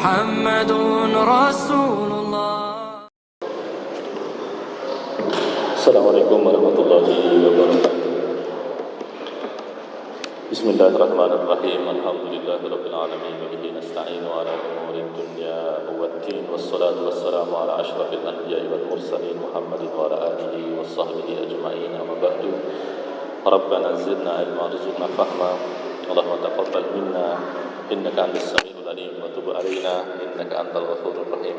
محمد رسول الله. Assalamualaikum warahmatullahi wabarakatuh. Bismillahirrahmanirrahim. Alhamdulillahirabbil alamin wa bihi nasta'inu ala umuri dunya waddin wassalatu wassalamu ala asyrafil anbiya'i wal mursalin Muhammadin wa ala alihi washabbihi ajma'in. Amma ba'du. Rabbana zidna ilma warzuqna fahma. Allahumma taqabbal minna innaka antas samiul alim wa tub alaina innaka antal ghafurur rahim.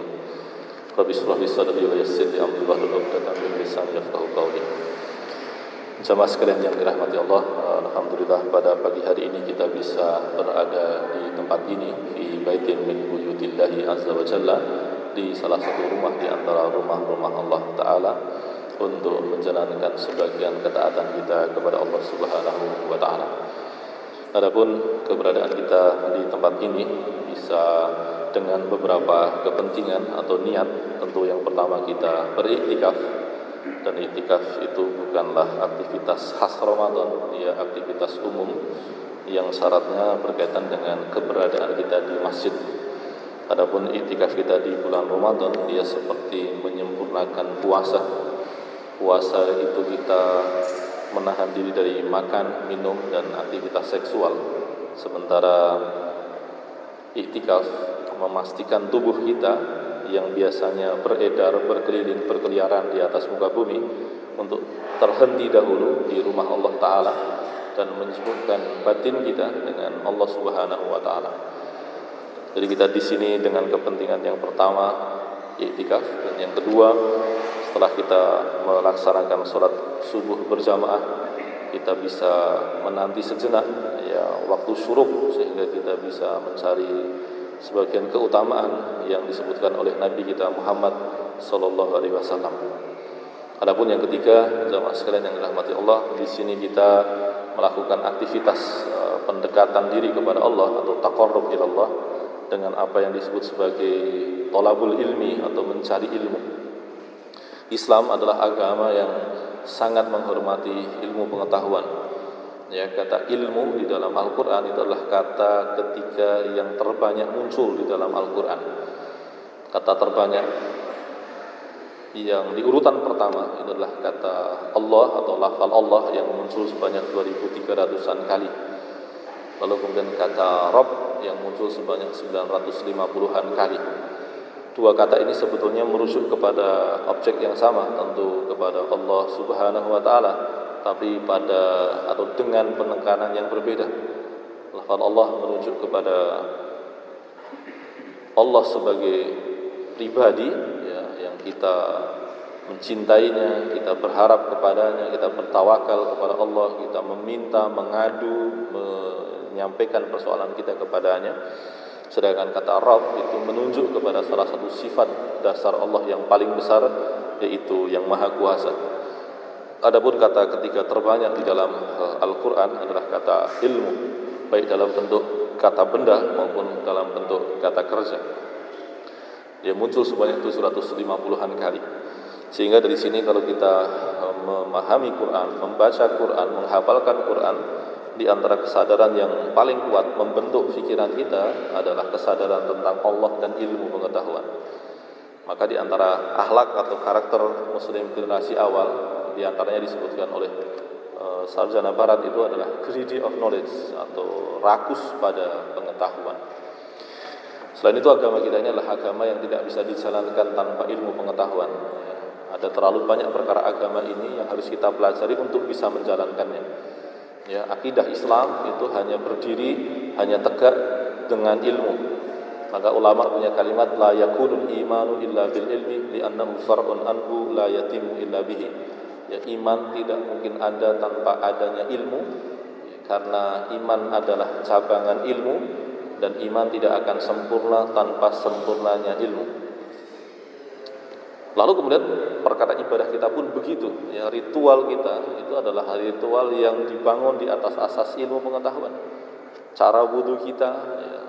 Rabbi shrah li sadri wa yassir li amri wahlul 'uqdatam min lisani yafqahu qawli. Jamaah sekalian yang dirahmati Allah, alhamdulillah pada pagi hari ini kita bisa berada di tempat ini di baitin min buyutillahi azza wa jalla, di salah satu rumah di antara rumah-rumah Allah taala untuk menjalankan sebagian ketaatan kita kepada Allah Subhanahu wa taala. Adapun keberadaan kita di tempat ini bisa dengan beberapa kepentingan atau niat. Tentu yang pertama kita beriktikaf, dan iktikaf itu bukanlah aktivitas khas Ramadan, ya aktivitas umum yang syaratnya berkaitan dengan keberadaan kita di masjid. Adapun iktikaf kita di bulan Ramadan, dia seperti menyempurnakan puasa. Puasa itu kita menahan diri dari makan, minum, dan aktivitas seksual. Sementara iktikaf memastikan tubuh kita yang biasanya beredar, berkeliling, berkeliaran di atas muka bumi untuk terhenti dahulu di rumah Allah Ta'ala dan menyebutkan batin kita dengan Allah Subhanahu Wa Ta'ala. Jadi kita di sini dengan kepentingan yang pertama iktikaf, dan yang kedua setelah kita melaksanakan sholat subuh berjamaah, kita bisa menanti sejenak ya waktu syuruk, sehingga kita bisa mencari sebagian keutamaan yang disebutkan oleh Nabi kita Muhammad sallallahu alaihi wasallam. Adapun yang ketiga, jamaah sekalian yang dirahmati Allah, di sini kita melakukan aktivitas pendekatan diri kepada Allah atau taqarrub ila Allah dengan apa yang disebut sebagai thalabul ilmi atau mencari ilmu. Islam adalah agama yang sangat menghormati ilmu pengetahuan. Ya, kata ilmu di dalam Al-Quran itu adalah kata ketiga yang terbanyak muncul di dalam Al-Quran. Kata terbanyak yang di urutan pertama itu adalah kata Allah atau lafal Allah yang muncul sebanyak 2300-an kali. Lalu kemudian kata Rabb yang muncul sebanyak 950-an kali. Dua kata ini sebetulnya merujuk kepada objek yang sama, tentu kepada Allah Subhanahu wa taala, tapi pada atau dengan penekanan yang berbeda. Lafaz Allah merujuk kepada Allah sebagai pribadi ya, yang kita mencintainya, kita berharap kepadanya, kita bertawakal kepada Allah, kita meminta, mengadu, menyampaikan persoalan kita kepadanya. Sedangkan kata Rabb itu menunjuk kepada salah satu sifat dasar Allah yang paling besar, yaitu yang Maha Kuasa. Adapun kata ketiga terbanyak di dalam Al-Quran adalah kata ilmu, baik dalam bentuk kata benda maupun dalam bentuk kata kerja. Dia muncul sebanyak 750-an kali. Sehingga dari sini kalau kita memahami Quran, membaca Quran, menghafalkan Quran, di antara kesadaran yang paling kuat membentuk pikiran kita adalah kesadaran tentang Allah dan ilmu pengetahuan. Maka di antara akhlak atau karakter Muslim generasi awal, di antaranya disebutkan oleh sarjana Barat itu adalah greedy of knowledge atau rakus pada pengetahuan. Selain itu agama kita ini adalah agama yang tidak bisa dijalankan tanpa ilmu pengetahuan. Ada terlalu banyak perkara agama ini yang harus kita pelajari untuk bisa menjalankannya. Ya, akidah Islam itu hanya berdiri, hanya tegak dengan ilmu. Maka ulama punya kalimat la yakunul imanu illa bil ilmi li'annahu far'un anhu la yatimu illa bihi. Ya, iman tidak mungkin ada tanpa adanya ilmu, karena iman adalah cabangan ilmu, dan iman tidak akan sempurna tanpa sempurnanya ilmu. Lalu kemudian perkara ibadah kita pun begitu. Ya, ritual kita itu adalah ritual yang dibangun di atas asas ilmu pengetahuan. Cara wudhu kita, ya,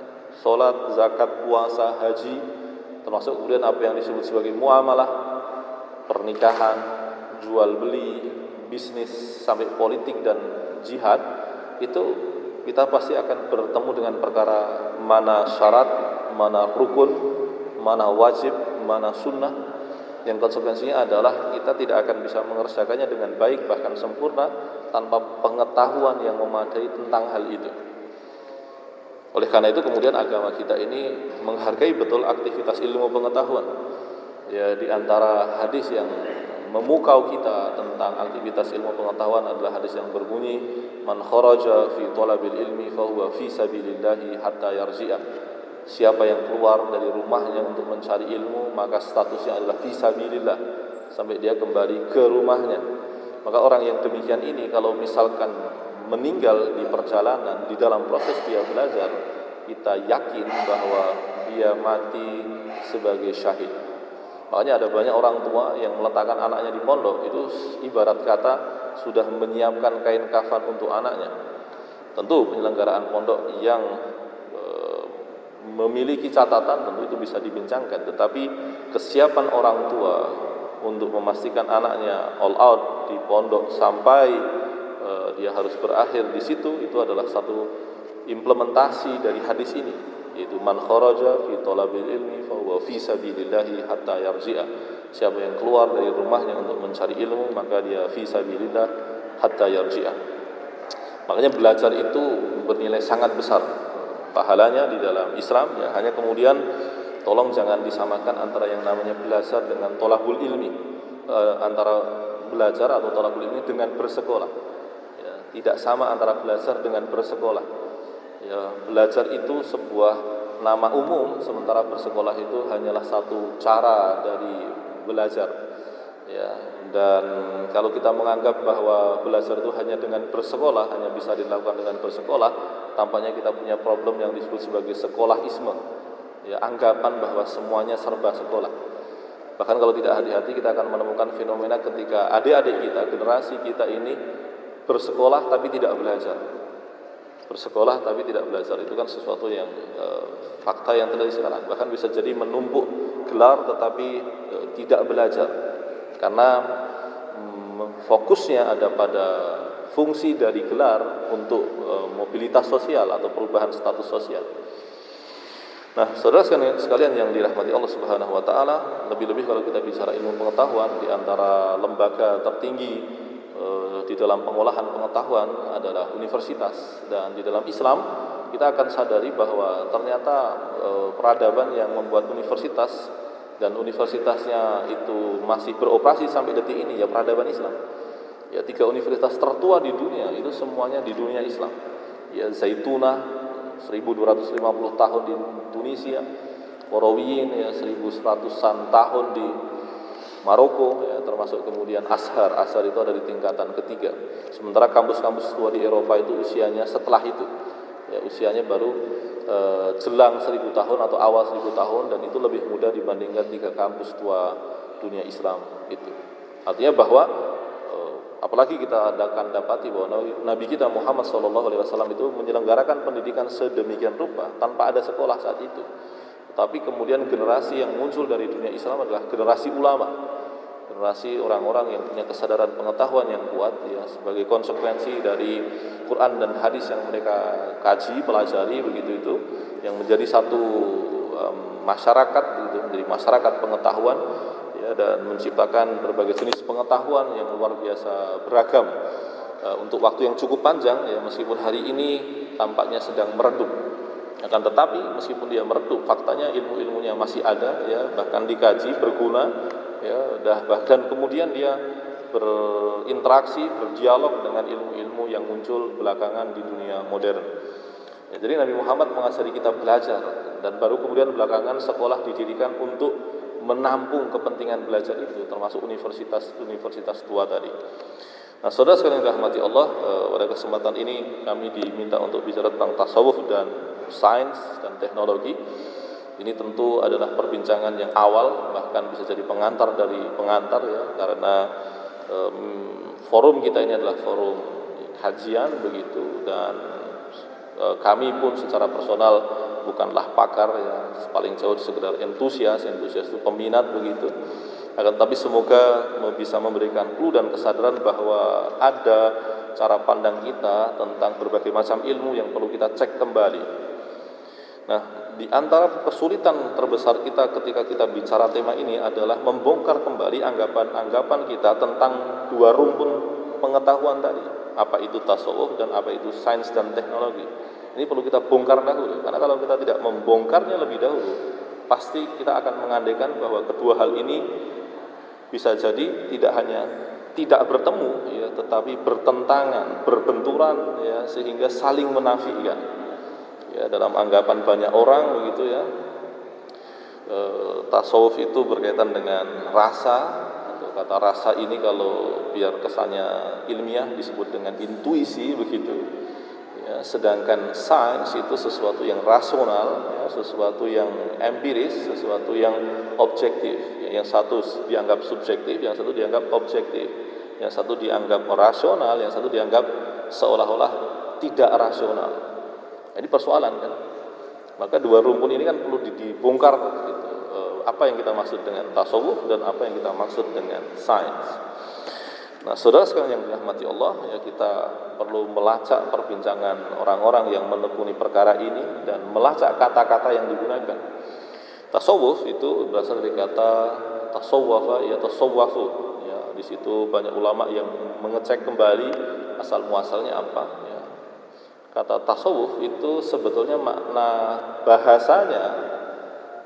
sholat, zakat, puasa, haji, termasuk kemudian apa yang disebut sebagai muamalah, pernikahan, jual beli, bisnis, sampai politik dan jihad, itu kita pasti akan bertemu dengan perkara mana syarat, mana rukun, mana wajib, mana sunnah, yang konsekuensinya adalah kita tidak akan bisa mengerjakannya dengan baik bahkan sempurna tanpa pengetahuan yang memadai tentang hal itu. Oleh karena itu kemudian agama kita ini menghargai betul aktivitas ilmu pengetahuan. Ya, di antara hadis yang memukau kita tentang aktivitas ilmu pengetahuan adalah hadis yang berbunyi, man kharaja fi talabil ilmi fa huwa fi sabilillahi hatta yarji'a. Siapa yang keluar dari rumahnya untuk mencari ilmu, maka statusnya adalah fi sabilillah sampai dia kembali ke rumahnya. Maka orang yang demikian ini kalau misalkan meninggal di perjalanan, di dalam proses dia belajar, kita yakin bahwa dia mati sebagai syahid. Makanya ada banyak orang tua yang meletakkan anaknya di pondok, itu ibarat kata sudah menyiapkan kain kafan untuk anaknya. Tentu penyelenggaraan pondok yang memiliki catatan tentu itu bisa dibincangkan, tetapi kesiapan orang tua untuk memastikan anaknya all out di pondok sampai dia harus berakhir di situ, itu adalah satu implementasi dari hadis ini, yaitu man kharaja fi talabil ilmi fa huwa fi sabilillahi hatta yarji'a. Siapa yang keluar dari rumahnya untuk mencari ilmu, maka dia fi sabilillah hatta yarji'a. Makanya belajar itu bernilai sangat besar pahalanya di dalam Islam, ya. Hanya kemudian tolong jangan disamakan antara yang namanya belajar dengan thalabul ilmi, antara belajar atau thalabul ilmi dengan bersekolah. Ya, tidak sama antara belajar dengan bersekolah. Ya, belajar itu sebuah nama umum, sementara bersekolah itu hanyalah satu cara dari belajar. Ya, dan kalau kita menganggap bahwa belajar itu hanya dengan bersekolah, hanya bisa dilakukan dengan bersekolah, tampaknya kita punya problem yang disebut sebagai sekolahisme. Ya, anggapan bahwa semuanya serba sekolah. Bahkan kalau tidak hati-hati kita akan menemukan fenomena ketika adik-adik kita, generasi kita ini bersekolah tapi tidak belajar. Bersekolah tapi tidak belajar, itu kan sesuatu yang fakta yang terjadi sekarang. Bahkan bisa jadi menumpuk gelar tetapi tidak belajar, karena fokusnya ada pada fungsi dari gelar untuk mobilitas sosial atau perubahan status sosial. Nah, saudara sekalian yang dirahmati Allah Subhanahu wa taala, lebih-lebih kalau kita bicara ilmu pengetahuan, di antara lembaga tertinggi di dalam pengolahan pengetahuan adalah universitas. Dan di dalam Islam kita akan sadari bahwa ternyata peradaban yang membuat universitas dan universitasnya itu masih beroperasi sampai detik ini, ya peradaban Islam. Ya, 3 universitas tertua di dunia itu semuanya di dunia Islam. Ya, Zaitunah 1250 tahun di Tunisia, Qarawiyyin ya 1100-an tahun di Maroko, ya, termasuk kemudian Azhar itu ada di tingkatan ketiga. Sementara kampus-kampus tua di Eropa itu usianya setelah itu, ya, usianya baru jelang 1000 tahun atau awal 1000 tahun, dan itu lebih muda dibandingkan 3 kampus tua dunia Islam itu. Artinya bahwa apalagi kita akan dapati bahwa Nabi kita Muhammad SAW itu menyelenggarakan pendidikan sedemikian rupa tanpa ada sekolah saat itu. Tapi kemudian generasi yang muncul dari dunia Islam adalah generasi ulama, generasi orang-orang yang punya kesadaran pengetahuan yang kuat, ya, sebagai konsekuensi dari Quran dan hadis yang mereka kaji, pelajari begitu itu, yang menjadi satu masyarakat, gitu, menjadi masyarakat pengetahuan, ya, dan menciptakan berbagai jenis pengetahuan yang luar biasa beragam untuk waktu yang cukup panjang, ya, meskipun hari ini tampaknya sedang meredup. Akan tetapi meskipun dia meredup, faktanya ilmu-ilmunya masih ada, ya, bahkan dikaji, berguna, ya, bahkan kemudian dia berinteraksi, berdialog dengan ilmu-ilmu yang muncul belakangan di dunia modern. Ya, jadi Nabi Muhammad mengajari kita belajar, dan baru kemudian belakangan sekolah didirikan untuk menampung kepentingan belajar itu, termasuk universitas tua tadi. Nah, saudara sekalian dirahmati Allah, pada kesempatan ini kami diminta untuk bicara tentang tasawuf dan sains dan teknologi. Ini tentu adalah perbincangan yang awal, bahkan bisa jadi pengantar dari pengantar, ya, karena forum kita ini adalah forum kajian begitu, dan kami pun secara personal bukanlah pakar, ya, paling jauh sekedar entusias itu peminat begitu. Akan tapi semoga bisa memberikan clue dan kesadaran bahwa ada cara pandang kita tentang berbagai macam ilmu yang perlu kita cek kembali. Nah, di antara kesulitan terbesar kita ketika kita bicara tema ini adalah membongkar kembali anggapan-anggapan kita tentang dua rumpun pengetahuan tadi, apa itu tasawuf dan apa itu sains dan teknologi. Ini perlu kita bongkar dahulu, karena kalau kita tidak membongkarnya lebih dahulu, pasti kita akan mengandaikan bahwa kedua hal ini bisa jadi tidak hanya tidak bertemu ya, tetapi bertentangan, berbenturan ya, sehingga saling menafikan. Ya, dalam anggapan banyak orang begitu ya, tasawuf itu berkaitan dengan rasa, atau kata rasa ini kalau biar kesannya ilmiah disebut dengan intuisi begitu ya, sedangkan sains itu sesuatu yang rasional ya, sesuatu yang empiris, sesuatu yang objektif ya, yang satu dianggap subjektif, yang satu dianggap objektif, yang satu dianggap rasional, yang satu dianggap seolah-olah tidak rasional. Ini persoalan kan. Maka dua rumpun ini kan perlu dibongkar gitu. Apa yang kita maksud dengan tasawuf dan apa yang kita maksud dengan sains. Nah, saudara sekalian yang dirahmati Allah, ya, kita perlu melacak perbincangan orang-orang yang menekuni perkara ini dan melacak kata-kata yang digunakan. Tasawuf itu berasal dari kata tasawwafa ya tasawwafu. Ya, di situ banyak ulama yang mengecek kembali asal muasalnya apa. Ya. Kata tasawuf itu sebetulnya makna bahasanya,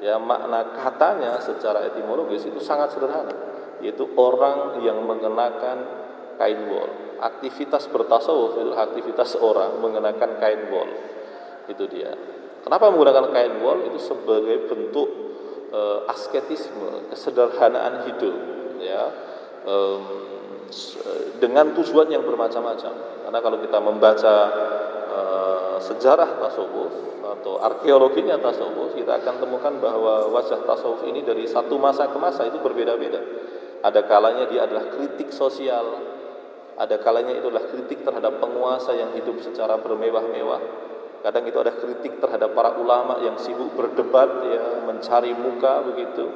ya makna katanya secara etimologis itu sangat sederhana, yaitu orang yang mengenakan kain wol. Aktivitas bertasawuf itu aktivitas orang mengenakan kain wol. Itu dia. Kenapa menggunakan kain wol? Itu sebagai bentuk asketisme, kesederhanaan hidup, ya, dengan tujuan yang bermacam-macam. Karena kalau kita membaca sejarah tasawuf atau arkeologinya tasawuf, kita akan temukan bahwa wajah tasawuf ini dari satu masa ke masa itu berbeda-beda. Ada kalanya dia adalah kritik sosial, ada kalanya itu adalah kritik terhadap penguasa yang hidup secara bermewah-mewah. Kadang itu ada kritik terhadap para ulama yang sibuk berdebat ya, mencari muka begitu,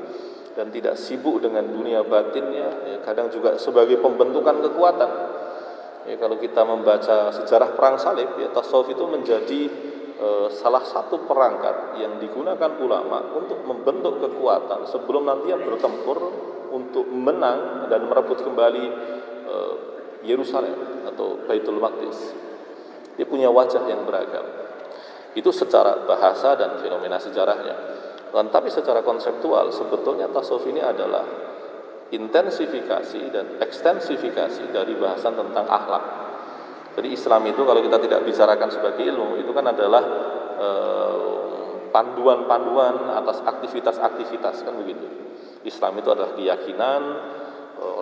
dan tidak sibuk dengan dunia batinnya ya, kadang juga sebagai pembentukan kekuatan. Ya, kalau kita membaca sejarah perang salib, ya, tasawuf itu menjadi salah satu perangkat yang digunakan ulama untuk membentuk kekuatan sebelum nantinya bertempur untuk menang dan merebut kembali Yerusalem atau Baitul Maqdis. Dia punya wajah yang beragam. Itu secara bahasa dan fenomena sejarahnya. Tapi secara konseptual sebetulnya tasawuf ini adalah intensifikasi dan ekstensifikasi dari bahasan tentang akhlak. Jadi Islam itu kalau kita tidak bicarakan sebagai ilmu, itu kan adalah panduan-panduan atas aktivitas-aktivitas, kan begitu. Islam itu adalah keyakinan,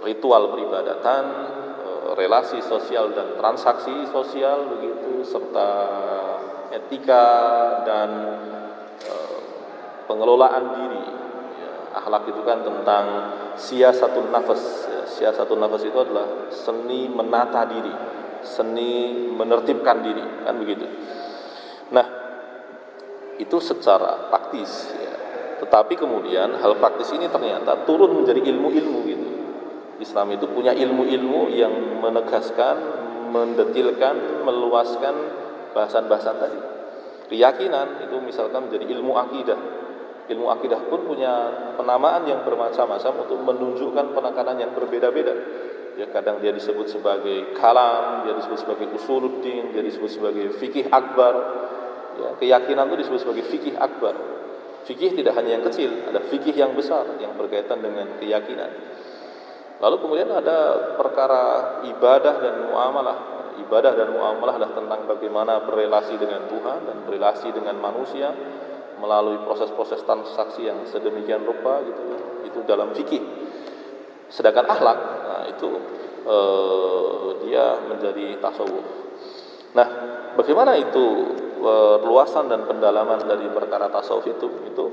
ritual peribadatan, relasi sosial dan transaksi sosial begitu, serta etika dan pengelolaan diri. Akhlak itu kan tentang siyasatun nafas. Siyasatun nafas itu adalah seni menata diri, seni menertibkan diri, kan begitu. Nah, itu secara praktis ya. Tetapi kemudian hal praktis ini ternyata turun menjadi ilmu-ilmu gitu. Islam itu punya ilmu-ilmu yang menegaskan, mendetilkan, meluaskan bahasan-bahasan tadi. Keyakinan itu misalkan menjadi ilmu akidah. Ilmu akidah pun punya penamaan yang bermacam-macam untuk menunjukkan penekanan yang berbeda-beda. Ya, kadang dia disebut sebagai kalam, dia disebut sebagai usuluddin, dia disebut sebagai fikih akbar. Ya, keyakinan itu disebut sebagai fikih akbar. Fikih tidak hanya yang kecil, ada fikih yang besar yang berkaitan dengan keyakinan. Lalu kemudian ada perkara ibadah dan muamalah. Ibadah dan muamalah adalah tentang bagaimana berrelasi dengan Tuhan dan berrelasi dengan manusia melalui proses-proses transaksi yang sedemikian rupa gitu. Itu dalam fikih. Sedangkan akhlak, nah itu dia menjadi tasawuf. Nah, bagaimana itu luasan dan pendalaman dari perkara tasawuf itu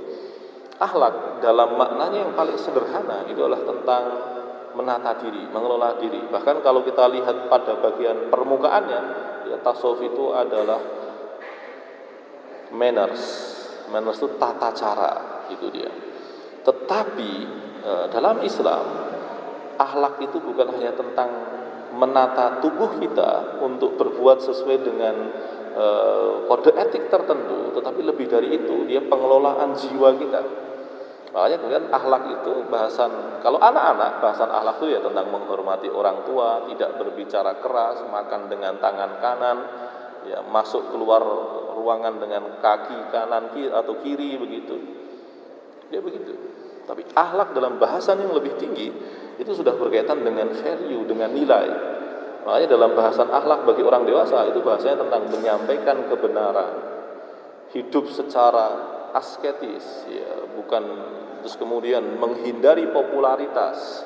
akhlak dalam maknanya yang paling sederhana itu adalah tentang menata diri, mengelola diri. Bahkan kalau kita lihat pada bagian permukaannya, ya, tasawuf itu adalah manners. Manners itu tata cara, itu dia. Tetapi dalam Islam, akhlak itu bukan hanya tentang menata tubuh kita untuk berbuat sesuai dengan kode etik tertentu, tetapi lebih dari itu, dia pengelolaan jiwa kita. Makanya kemudian akhlak itu kalau anak-anak bahasan akhlak itu ya tentang menghormati orang tua, tidak berbicara keras, makan dengan tangan kanan, ya masuk keluar ruangan dengan kaki kanan atau kiri begitu. Dia begitu. Tapi akhlak dalam bahasan yang lebih tinggi itu sudah berkaitan dengan value, dengan nilai. Makanya dalam bahasan akhlak bagi orang dewasa itu bahasanya tentang menyampaikan kebenaran, hidup secara asketis, ya, bukan terus kemudian menghindari popularitas.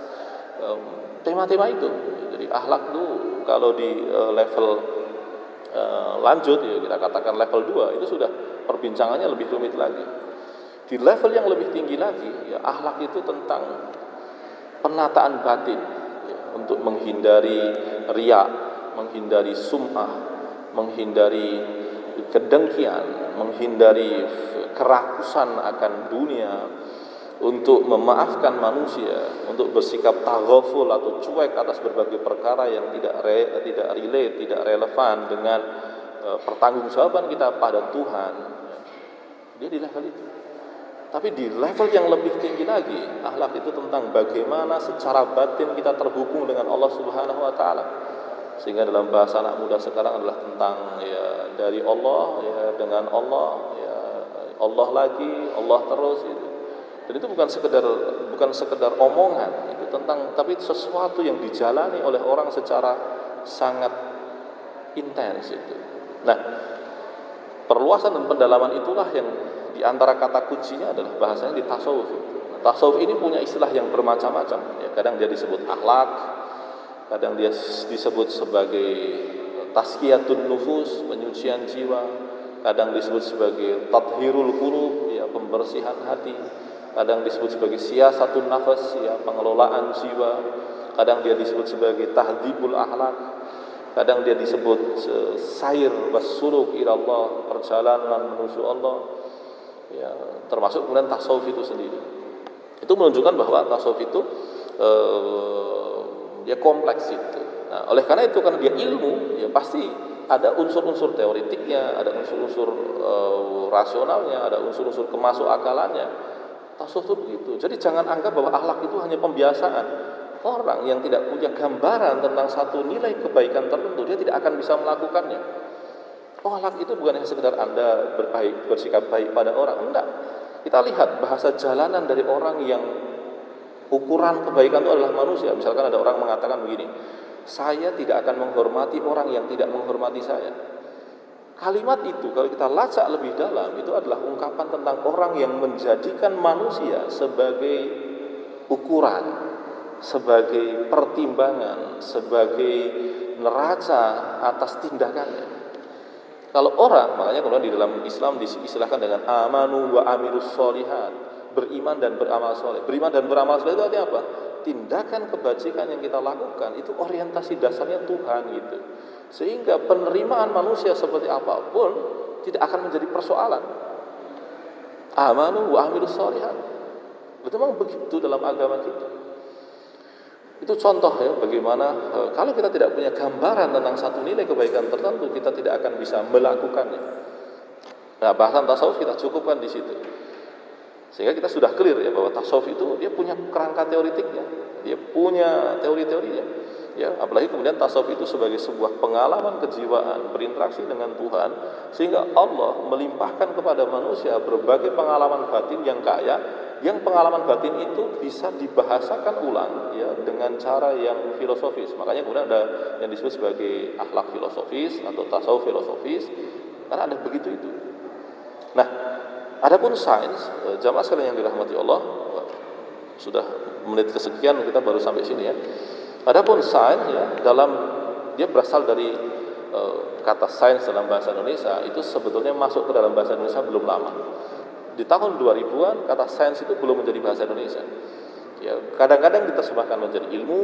Tema-tema itu. Jadi akhlak itu kalau di level lanjut, ya kita katakan level 2, itu sudah perbincangannya lebih rumit lagi. Di level yang lebih tinggi lagi, ya akhlak itu tentang penataan batin, ya, untuk menghindari riya, menghindari sum'ah, menghindari kedengkian, menghindari kerakusan akan dunia, untuk memaafkan manusia, untuk bersikap taghaful atau cuek atas berbagai perkara yang tidak relate, tidak relevan dengan pertanggungjawaban kita pada Tuhan. Dia di level itu. Tapi di level yang lebih tinggi lagi, akhlak itu tentang bagaimana secara batin kita terhubung dengan Allah Subhanahu wa taala. Sehingga dalam bahasa anak muda sekarang adalah tentang ya dari Allah, ya dengan Allah, ya Allah lagi, Allah terus itu. Dan itu bukan sekedar omongan, itu tapi sesuatu yang dijalani oleh orang secara sangat intens itu. Nah, perluasan dan pendalaman itulah yang di antara kata kuncinya adalah bahasanya di tasawuf. Tasawuf ini punya istilah yang bermacam-macam. Ya, kadang dia disebut akhlak, kadang dia disebut sebagai tazkiyatun nufus, penyucian jiwa, kadang disebut sebagai tathhirul qulub, ya pembersihan hati, kadang disebut sebagai siyasatun nafas, ya pengelolaan jiwa, kadang dia disebut sebagai tahdhibul akhlak, kadang dia disebut sair wasuluk ila Allah, perjalanan menuju Allah, ya termasuk kemudian tasawuf itu sendiri. Itu menunjukkan bahwa tasawuf itu dia kompleks itu. Nah, oleh karena itu, karena dia ilmu, ya pasti ada unsur-unsur teoritiknya, ada unsur-unsur rasionalnya, ada unsur-unsur kemasuk akalannya. Tasawuf itu begitu. Jadi jangan anggap bahwa akhlak itu hanya pembiasaan. Orang yang tidak punya gambaran tentang satu nilai kebaikan tertentu, dia tidak akan bisa melakukannya. Oh, akhlak itu bukan hanya sekedar Anda bersikap baik pada orang, enggak. Kita lihat bahasa jalanan dari orang yang ukuran kebaikan itu adalah manusia. Misalkan ada orang mengatakan begini, saya tidak akan menghormati orang yang tidak menghormati saya. Kalimat itu kalau kita lacak lebih dalam, itu adalah ungkapan tentang orang yang menjadikan manusia sebagai ukuran, sebagai pertimbangan, sebagai neraca atas tindakannya. Kalau orang, makanya kalau di dalam Islam diistilahkan dengan amanu wa amilus sholihat, beriman dan beramal soleh. Beriman dan beramal soleh itu artinya apa? Tindakan kebajikan yang kita lakukan itu orientasi dasarnya Tuhan gitu. Sehingga penerimaan manusia seperti apapun tidak akan menjadi persoalan. Amanu wa amilus sholihat. Itu memang begitu dalam agama kita. Itu contoh ya bagaimana kalau kita tidak punya gambaran tentang satu nilai kebaikan tertentu, kita tidak akan bisa melakukannya. Nah, bahasan tasawuf kita cukupkan di situ. Sehingga kita sudah clear ya bahwa tasawuf itu dia punya kerangka teoritiknya, dia punya teori-teorinya. Ya, apalagi kemudian tasawuf itu sebagai sebuah pengalaman kejiwaan berinteraksi dengan Tuhan, sehingga Allah melimpahkan kepada manusia berbagai pengalaman batin yang kaya, yang pengalaman batin itu bisa dibahasakan ulang ya dengan cara yang filosofis. Makanya kemudian ada yang disebut sebagai akhlak filosofis atau tasawuf filosofis, karena ada begitu itu. Nah, adapun sains, jamaah sekalian yang dirahmati Allah, sudah menit kesekian kita baru sampai sini ya. Adapun sains ya dia berasal dari kata sains dalam bahasa Indonesia itu sebetulnya masuk ke dalam bahasa Indonesia belum lama. Di tahun 2000-an kata sains itu belum menjadi bahasa Indonesia. Ya, kadang-kadang diterjemahkan menjadi ilmu,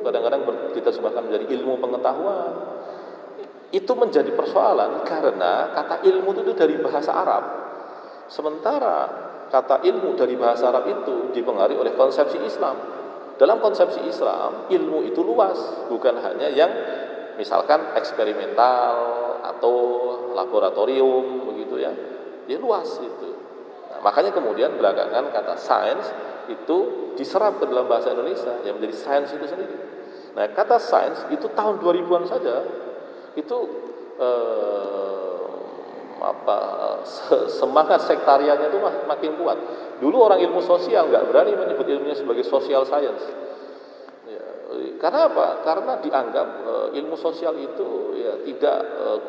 kadang-kadang diterjemahkan menjadi ilmu pengetahuan. Itu menjadi persoalan karena kata ilmu itu dari bahasa Arab. Sementara kata ilmu dari bahasa Arab itu dipengaruhi oleh konsepsi Islam. Dalam konsepsi Islam, ilmu itu luas, bukan hanya yang misalkan eksperimental atau laboratorium begitu ya, dia luas itu. Nah, makanya kemudian belakangan kata sains itu diserap ke dalam bahasa Indonesia yang menjadi sains itu sendiri. Nah, kata sains itu tahun 2000-an saja itu semangat sektariannya itu makin kuat. Dulu orang ilmu sosial nggak berani menyebut ilmunya sebagai social science. Ya, karena apa? Karena dianggap ilmu sosial itu ya tidak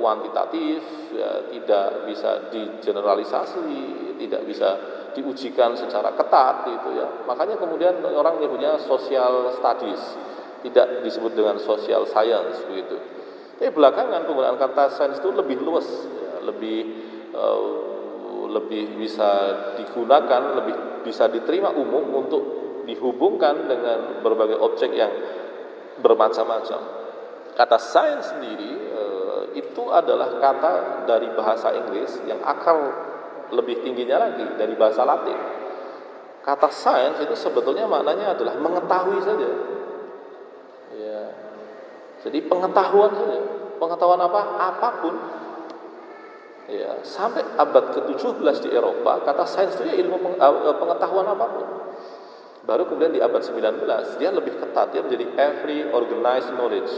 kuantitatif, ya, tidak bisa digeneralisasi, tidak bisa diujikan secara ketat gitu ya. Makanya kemudian orang menyebutnya social studies, tidak disebut dengan social science begitu. Tapi belakangan penggunaan kata sains itu lebih luas, ya, lebih bisa digunakan, lebih bisa diterima umum untuk dihubungkan dengan berbagai objek yang bermacam-macam. Kata sains sendiri itu adalah kata dari bahasa Inggris yang akar lebih tingginya lagi dari bahasa Latin. Kata sains itu sebetulnya maknanya adalah mengetahui saja. Ya. Jadi pengetahuan saja. Pengetahuan apa? Apapun. Ya, sampai abad ke-17 di Eropa, kata sains itu ya ilmu pengetahuan apapun. Baru kemudian di abad 19 dia lebih ketat, dia menjadi every organized knowledge.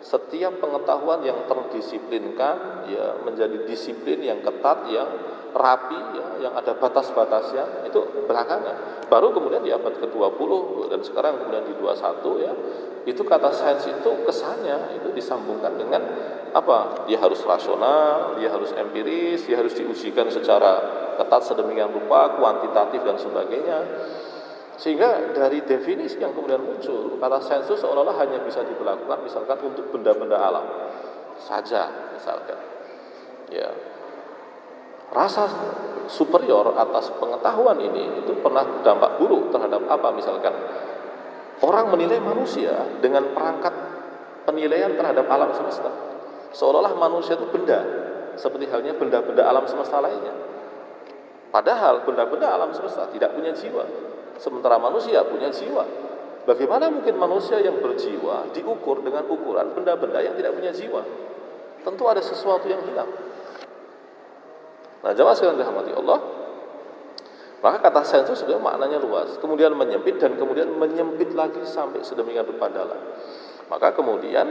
Setiap pengetahuan yang terdisiplinkan ya menjadi disiplin yang ketat, yang rapi ya, yang ada batas-batasnya, itu belakangan. Baru kemudian di abad ke-20 dan sekarang kemudian di 21 ya, itu kata sains itu kesannya itu disambungkan dengan apa? Dia harus rasional, dia harus empiris, dia harus diujikan secara ketat sedemikian rupa, kuantitatif dan sebagainya. Sehingga dari definisi yang kemudian muncul, kata sains itu seolah-olah hanya bisa diberlakukan misalkan untuk benda-benda alam saja misalkan. Ya. Rasa superior atas pengetahuan ini itu pernah berdampak buruk terhadap apa misalkan? Orang menilai manusia dengan perangkat penilaian terhadap alam semesta. Seolah-olah manusia itu benda, seperti halnya benda-benda alam semesta lainnya. Padahal benda-benda alam semesta tidak punya jiwa. Sementara manusia punya jiwa. Bagaimana mungkin manusia yang berjiwa diukur dengan ukuran benda-benda yang tidak punya jiwa? Tentu ada sesuatu yang hilang. Nah, jamaah sekalian dirahmati Allah, maka kata sains itu sebenarnya maknanya luas, kemudian menyempit dan kemudian menyempit lagi sampai sedemikian rupa dalam. Maka kemudian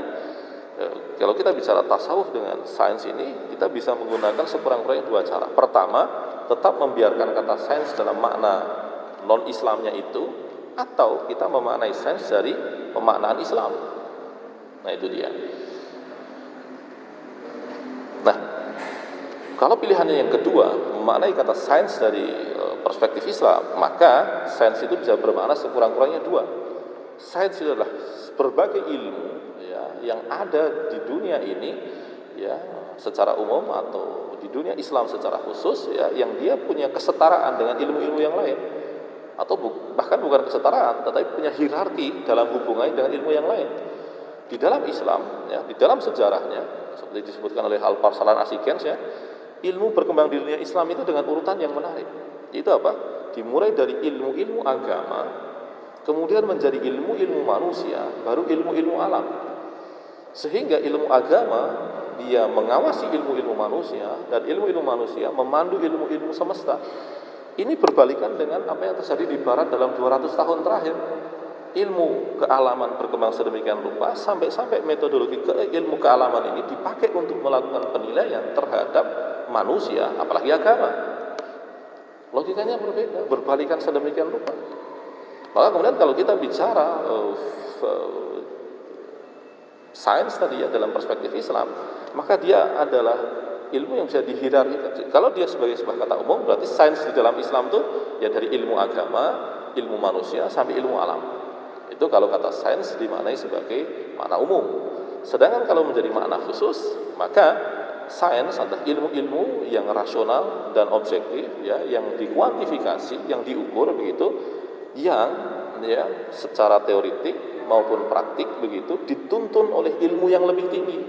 kalau kita bicara tasawuf dengan sains ini, kita bisa menggunakan sekurang-kurangnya dua cara. Pertama, tetap membiarkan kata sains dalam makna non-Islamnya itu, atau kita memaknai sains dari pemaknaan Islam. Nah, itu dia. Nah, kalau pilihannya yang kedua, memaknai kata sains dari perspektif Islam, maka sains itu bisa bermakna sekurang-kurangnya dua. Sains itu adalah berbagai ilmu ya, yang ada di dunia ini ya, secara umum atau di dunia Islam secara khusus ya, yang dia punya kesetaraan dengan ilmu-ilmu yang lain, atau bahkan bukan kesetaraan, tetapi punya hierarki dalam hubungannya dengan ilmu yang lain. Di dalam Islam, ya, di dalam sejarahnya, seperti disebutkan oleh Al-Farsalan Asikens ya, ilmu berkembang di dunia Islam itu dengan urutan yang menarik. Itu apa? Dimulai dari ilmu-ilmu agama, kemudian menjadi ilmu-ilmu manusia, baru ilmu-ilmu alam. Sehingga ilmu agama dia mengawasi ilmu-ilmu manusia, dan ilmu-ilmu manusia memandu ilmu-ilmu semesta. Ini berbalikan dengan apa yang terjadi di barat dalam 200 tahun terakhir. Ilmu kealaman berkembang sedemikian rupa sampai metodologi ilmu kealaman ini dipakai untuk melakukan penilaian terhadap manusia, apalagi agama. Logikanya berbeda, berbalikan sedemikian rupa. Maka kemudian kalau kita bicara sains tadi ya dalam perspektif Islam, maka dia adalah ilmu yang bisa dihierarkikan. Kalau dia sebagai sebuah kata umum, berarti sains di dalam Islam itu ya dari ilmu agama, ilmu manusia sampai ilmu alam. Itu kalau kata sains dimaknai sebagai makna umum. Sedangkan kalau menjadi makna khusus, maka sains adalah ilmu-ilmu yang rasional dan objektif ya, yang dikuantifikasi, yang diukur begitu, yang ya secara teoritik maupun praktik begitu dituntun oleh ilmu yang lebih tinggi.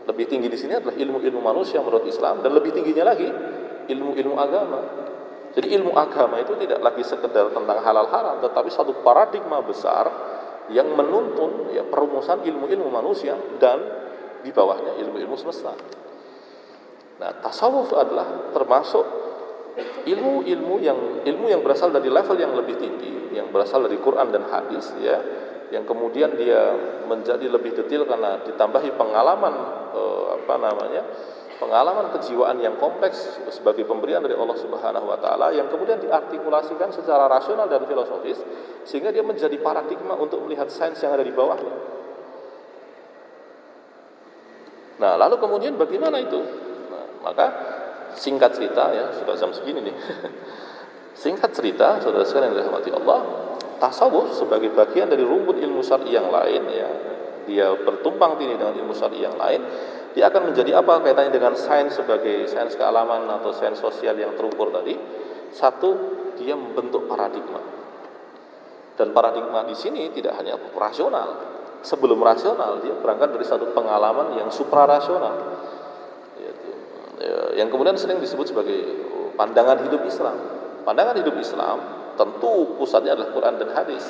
Lebih tinggi di sini adalah ilmu-ilmu manusia menurut Islam, dan lebih tingginya lagi ilmu-ilmu agama. Jadi ilmu agama itu tidak lagi sekedar tentang halal haram, tetapi satu paradigma besar yang menuntun ya perumusan ilmu-ilmu manusia dan di bawahnya ilmu-ilmu semesta. Nah, tasawuf adalah termasuk ilmu yang berasal dari level yang lebih tinggi, yang berasal dari Quran dan hadis ya, yang kemudian dia menjadi lebih detail karena ditambahi pengalaman pengalaman kejiwaan yang kompleks sebagai pemberian dari Allah Subhanahu wa taala, yang kemudian diartikulasikan secara rasional dan filosofis sehingga dia menjadi paradigma untuk melihat sains yang ada di bawahnya. Nah, lalu kemudian bagaimana itu? Nah, maka singkat cerita ya, sudah jam segini nih. Singkat cerita, saudara sekalian yang dirahmati Allah, tasawuf sebagai bagian dari rumput ilmu syar'i yang lain ya, dia bertumpang tindih dengan ilmu syar'i yang lain. Dia akan menjadi apa kaitannya dengan sains sebagai sains kealaman atau sains sosial yang terukur tadi? Satu, dia membentuk paradigma. Dan paradigma di sini tidak hanya rasional. Sebelum rasional, dia berangkat dari satu pengalaman yang suprarasional. Yang kemudian sering disebut sebagai pandangan hidup Islam. Pandangan hidup Islam tentu pusatnya adalah Quran dan hadis.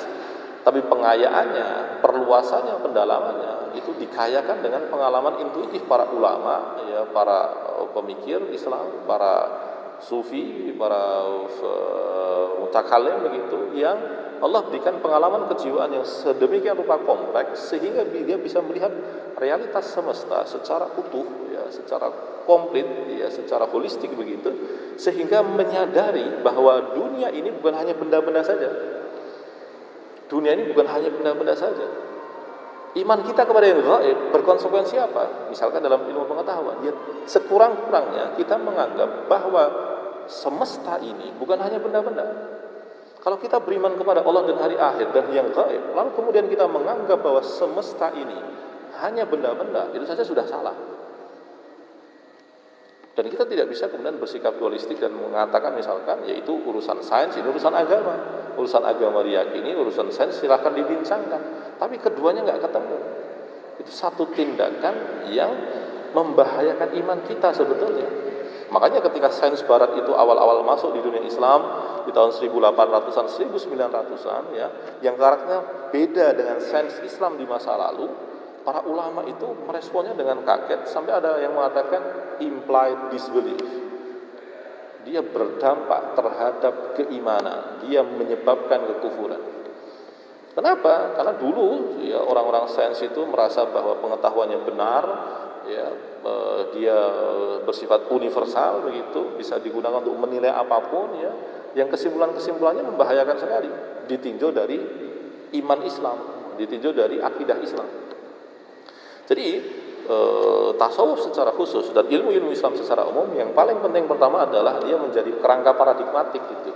Tapi pengayaannya, perluasannya, pendalamannya itu dikayakan dengan pengalaman intuitif para ulama, ya, para pemikir Islam, para sufi, para mutakalim begitu, yang Allah berikan pengalaman kejiwaan yang sedemikian rupa kompleks sehingga dia bisa melihat realitas semesta secara utuh, ya, secara komplit, ya, secara holistik begitu, sehingga menyadari bahwa dunia ini bukan hanya benda-benda saja. Dunia ini bukan hanya benda-benda saja. Iman kita kepada yang gaib berkonsekuensi apa? Misalkan dalam ilmu pengetahuan, ya, sekurang-kurangnya kita menganggap bahwa semesta ini bukan hanya benda-benda. Kalau kita beriman kepada Allah dan hari akhir dan yang gaib, lalu kemudian kita menganggap bahwa semesta ini hanya benda-benda, itu saja sudah salah. Dan kita tidak bisa kemudian bersikap dualistik dan mengatakan misalkan yaitu urusan sains, ini urusan agama. Urusan agama diyakini, urusan sains silahkan dibincangkan. Tapi keduanya nggak ketemu. Itu satu tindakan yang membahayakan iman kita sebetulnya. Makanya ketika sains barat itu awal-awal masuk di dunia Islam di tahun 1800-an, 1900-an ya, yang karakternya beda dengan sains Islam di masa lalu, para ulama itu meresponnya dengan kaget sampai ada yang mengatakan implied disbelief. Dia berdampak terhadap keimanan, dia menyebabkan kekufuran. Kenapa? Karena dulu ya orang-orang sains itu merasa bahwa pengetahuannya benar, ya, dia bersifat universal begitu, bisa digunakan untuk menilai apapun ya, yang kesimpulannya membahayakan sekali, ditinjau dari iman Islam, ditinjau dari akidah Islam. Jadi tasawuf secara khusus dan ilmu-ilmu Islam secara umum yang paling penting pertama adalah dia menjadi kerangka paradigmatik gitu.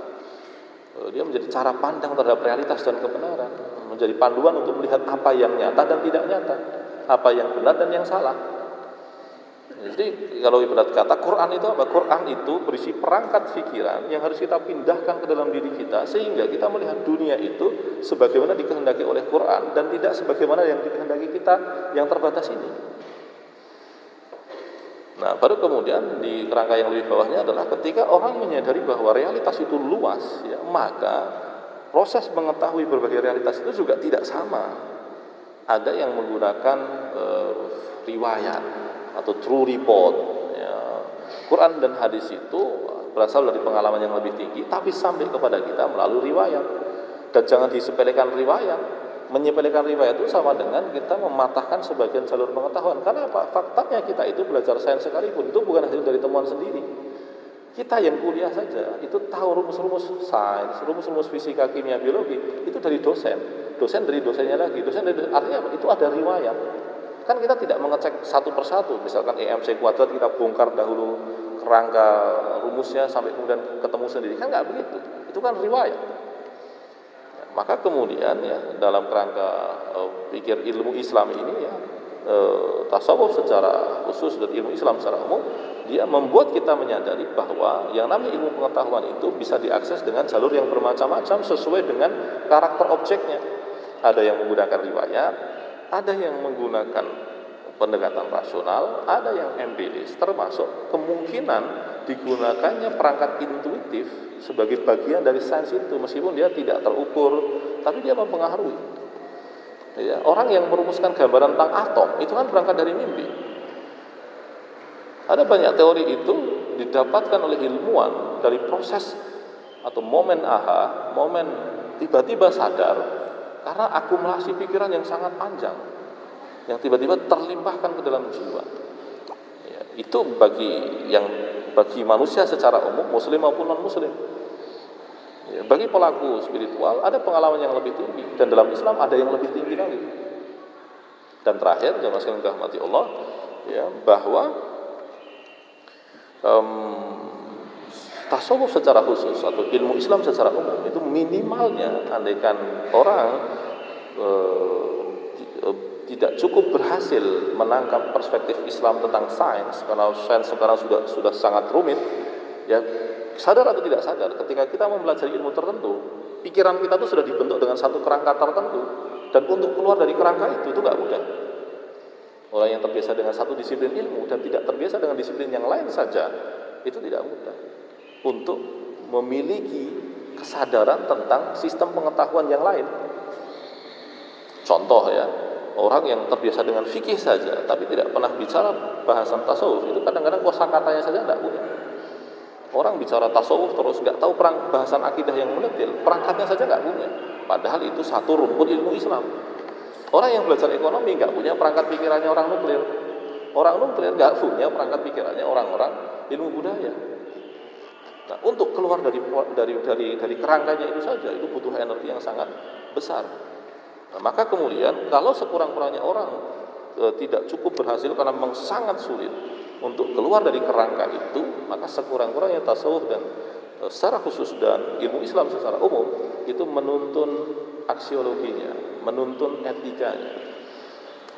Dia menjadi cara pandang terhadap realitas dan kebenaran, menjadi panduan untuk melihat apa yang nyata dan tidak nyata, apa yang benar dan yang salah. Jadi kalau ibarat kata Quran itu apa? Quran itu berisi perangkat pikiran yang harus kita pindahkan ke dalam diri kita sehingga kita melihat dunia itu sebagaimana dikehendaki oleh Quran dan tidak sebagaimana yang dikehendaki kita yang terbatas ini. Nah, baru kemudian di kerangka yang lebih bawahnya adalah ketika orang menyadari bahwa realitas itu luas, ya, maka proses mengetahui berbagai realitas itu juga tidak sama. Ada yang menggunakan riwayat atau true report. Ya. Quran dan hadis itu berasal dari pengalaman yang lebih tinggi, tapi sampai kepada kita melalui riwayat. Dan jangan disepelekan riwayat. Menyepelekan riwayat itu sama dengan kita mematahkan sebagian jalur pengetahuan. Karena apa? Faktanya kita itu belajar sains sekalipun itu bukan hasil dari temuan sendiri. Kita yang kuliah saja itu tahu rumus-rumus sains, rumus-rumus fisika, kimia, biologi itu dari dosen. Dosen dari dosennya lagi. Dosen dari artinya apa? Itu ada riwayat. Kan kita tidak mengecek satu persatu. Misalkan EMC kuadrat kita bongkar dahulu kerangka rumusnya sampai kemudian ketemu sendiri. Kan nggak begitu. Itu kan riwayat. Maka kemudian ya dalam kerangka pikir ilmu Islam ini ya tasawuf secara khusus dan ilmu Islam secara umum dia membuat kita menyadari bahwa yang namanya ilmu pengetahuan itu bisa diakses dengan jalur yang bermacam-macam sesuai dengan karakter objeknya. Ada yang menggunakan riwayat, ada yang menggunakan pendekatan rasional, ada yang empiris, termasuk kemungkinan digunakannya perangkat intuitif sebagai bagian dari sains itu, meskipun dia tidak terukur, tapi dia mempengaruhi. Ya, orang yang merumuskan gambaran tentang atom itu kan berangkat dari mimpi. Ada banyak teori itu didapatkan oleh ilmuwan dari proses atau momen aha, momen tiba-tiba sadar karena akumulasi pikiran yang sangat panjang yang tiba-tiba terlimpahkan ke dalam jiwa. Ya, itu bagi manusia secara umum, muslim maupun non muslim. Ya, bagi pelaku spiritual ada pengalaman yang lebih tinggi, dan dalam Islam ada yang lebih tinggi lagi. Dan terakhir, jemaah sekalian dirahmati Allah, ya, bahwa tasawuf secara khusus atau ilmu Islam secara umum itu minimalnya, andaikan orang tidak cukup berhasil menangkap perspektif Islam tentang sains, karena sains sekarang sudah sangat rumit, ya, sadar atau tidak sadar, ketika kita mempelajari ilmu tertentu, pikiran kita itu sudah dibentuk dengan satu kerangka tertentu, dan untuk keluar dari kerangka itu nggak mudah. Orang yang terbiasa dengan satu disiplin ilmu dan tidak terbiasa dengan disiplin yang lain saja, itu tidak mudah untuk memiliki kesadaran tentang sistem pengetahuan yang lain. Contoh ya, orang yang terbiasa dengan fikih saja tapi tidak pernah bicara bahasan tasawuf, itu kadang-kadang kosakatanya saja tidak punya. Orang bicara tasawuf terus nggak tahu bahasan akidah yang mendetil, perangkatnya saja nggak punya. Padahal itu satu rumpun ilmu Islam. Orang yang belajar ekonomi nggak punya perangkat pikirannya orang nuklir. Orang nuklir nggak punya perangkat pikirannya orang-orang ilmu budaya. Nah, untuk keluar dari kerangkanya itu saja, itu butuh energi yang sangat besar. Nah, maka kemudian kalau sekurang-kurangnya orang tidak cukup berhasil karena memang sangat sulit untuk keluar dari kerangka itu, maka sekurang-kurangnya tasawuf dan secara khusus dan ilmu Islam secara umum itu menuntun aksiologinya, menuntun etikanya.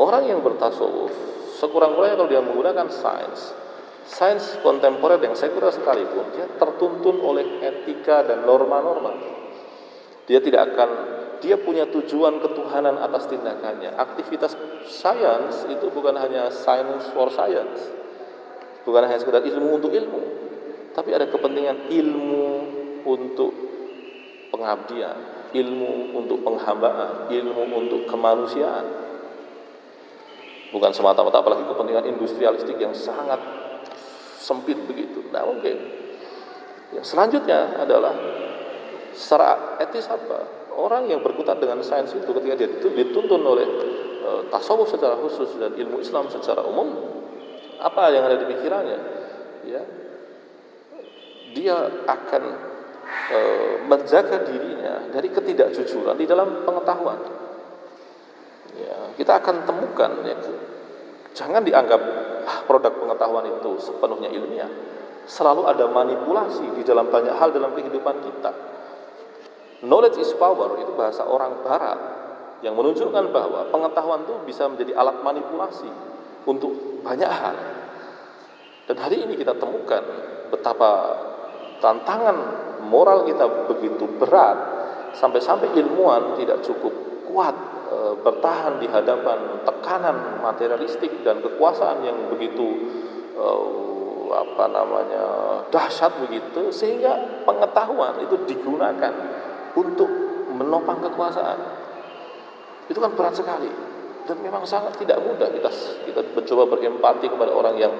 Orang yang bertasawuf sekurang-kurangnya kalau dia menggunakan sains kontemporer yang sekuler sekalipun, dia tertuntun oleh etika dan norma-norma. Dia punya tujuan ketuhanan atas tindakannya. Aktivitas sains itu bukan hanya science for science, bukan hanya sekedar ilmu untuk ilmu, tapi ada kepentingan ilmu untuk pengabdian, ilmu untuk penghambaan, ilmu untuk kemanusiaan. Bukan semata-mata apalagi kepentingan industrialistik yang sangat sempit begitu. Tidak mungkin. Yang selanjutnya adalah secara etis apa? Orang yang berkutat dengan sains itu ketika dia dituntun oleh tasawuf secara khusus dan ilmu Islam secara umum, apa yang ada di pikirannya? Ya, dia akan menjaga dirinya dari ketidakjujuran di dalam pengetahuan. Ya, kita akan temukan, ya, jangan dianggap produk pengetahuan itu sepenuhnya ilmiah. Selalu ada manipulasi di dalam banyak hal dalam kehidupan kita. Knowledge is power, itu bahasa orang barat yang menunjukkan bahwa pengetahuan itu bisa menjadi alat manipulasi untuk banyak hal. Dan hari ini kita temukan betapa tantangan moral kita begitu berat, sampai-sampai ilmuwan tidak cukup kuat bertahan di hadapan tekanan materialistik dan kekuasaan yang begitu dahsyat begitu, sehingga pengetahuan itu digunakan untuk menopang kekuasaan. Itu kan berat sekali, dan memang sangat tidak mudah kita mencoba berempati kepada orang yang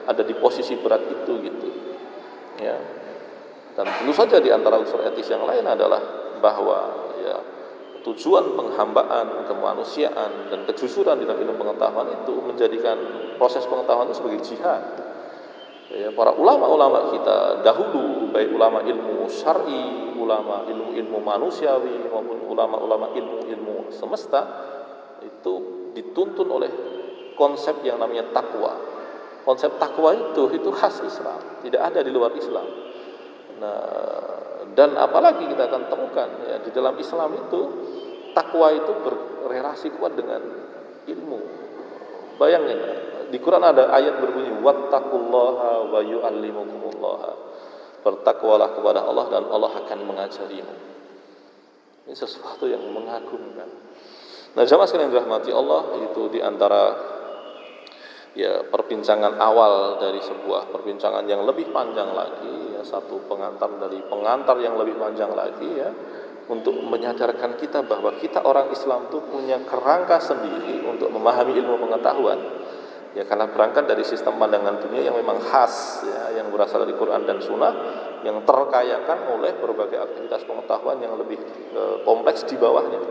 ada di posisi berat itu gitu. Ya. Dan tentu saja di antara unsur etis yang lain adalah bahwa ya, tujuan penghambaan, kemanusiaan dan kejujuran di dalam ilmu pengetahuan itu menjadikan proses pengetahuan itu sebagai jihad. Ya, para ulama-ulama kita dahulu, baik ulama ilmu syar'i, ulama ilmu manusiawi maupun ulama-ulama ilmu semesta, itu dituntun oleh konsep yang namanya takwa. Konsep takwa itu khas Islam, tidak ada di luar Islam. Nah, dan apalagi kita akan temukan ya, di dalam Islam itu takwa itu berrelasi kuat dengan ilmu. Bayangin, di Quran ada ayat berbunyi wattaqullaha wa yu'allimukumullah. Bertakwalah kepada Allah dan Allah akan mengajarimu. Ini sesuatu yang mengagumkan. Nah, jamaah sekalian dirahmati Allah, itu di antara ya perbincangan awal dari sebuah perbincangan yang lebih panjang lagi, ya, satu pengantar dari pengantar yang lebih panjang lagi, ya, untuk menyadarkan kita bahwa kita orang Islam itu punya kerangka sendiri untuk memahami ilmu pengetahuan. Ya, karena berangkat dari sistem pandangan dunia yang memang khas, ya, yang berasal dari Quran dan Sunnah, yang terkayakan oleh berbagai aktivitas pengetahuan yang lebih kompleks di bawahnya.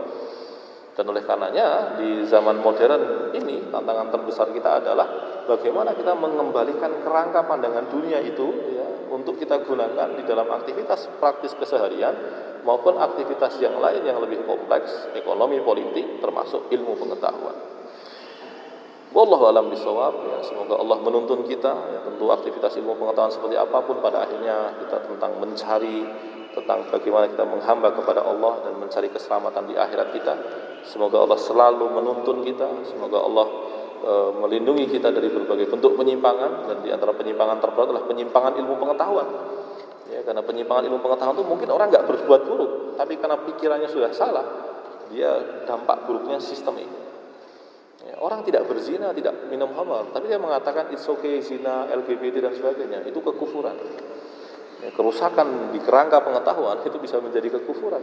Dan oleh karenanya di zaman modern ini tantangan terbesar kita adalah bagaimana kita mengembalikan kerangka pandangan dunia itu, ya, untuk kita gunakan di dalam aktivitas praktis keseharian maupun aktivitas yang lain yang lebih kompleks, ekonomi, politik, termasuk ilmu pengetahuan. Wallahu a'lam bishawab. Ya, semoga Allah menuntun kita, ya, tentu aktivitas ilmu pengetahuan seperti apapun pada akhirnya kita tentang mencari tentang bagaimana kita menghamba kepada Allah dan mencari keselamatan di akhirat kita. Semoga Allah selalu menuntun kita, semoga Allah melindungi kita dari berbagai bentuk penyimpangan, dan di antara penyimpangan terberat adalah penyimpangan ilmu pengetahuan. Ya, karena penyimpangan ilmu pengetahuan itu mungkin orang nggak berbuat buruk, tapi karena pikirannya sudah salah, dia dampak buruknya sistem ini. Ya, orang tidak berzina, tidak minum khamar, tapi dia mengatakan it's okay zina, LGBT dan sebagainya, itu kekufuran. Ya, kerusakan di kerangka pengetahuan itu bisa menjadi kekufuran,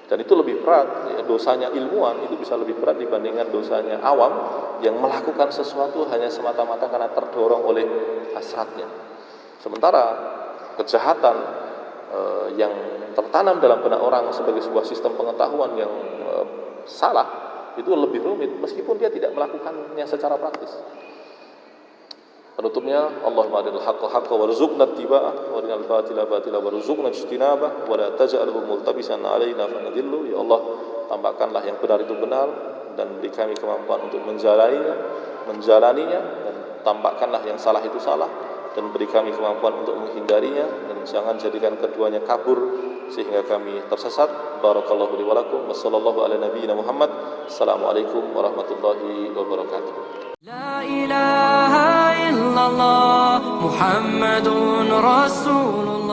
dan itu lebih berat. Ya, dosanya ilmuwan itu bisa lebih berat dibandingkan dosanya awam yang melakukan sesuatu hanya semata-mata karena terdorong oleh hasratnya. Sementara kejahatan yang tertanam dalam benak orang sebagai sebuah sistem pengetahuan yang salah itu lebih rumit meskipun dia tidak melakukannya secara praktis. Penutupnya, Allahumma arinal haqqa haqqan warzuqna ittiba'ah wa arinal batila batila warzuqna ijtinabah wa la taj'alhu multabisan 'alaina fanadillu. Ya Allah, tampakkanlah yang benar itu benar dan beri kami kemampuan untuk menjalaninya, dan tampakkanlah yang salah itu salah dan beri kami kemampuan untuk menghindarinya, dan jangan jadikan keduanya kabur sehingga kami tersesat. Barakallahu li wa lakum wa sallallahu ala nabiyyina Muhammad. Assalamualaikum warahmatullahi wabarakatuh. La ilaha illallah Muhammadun Rasulullah.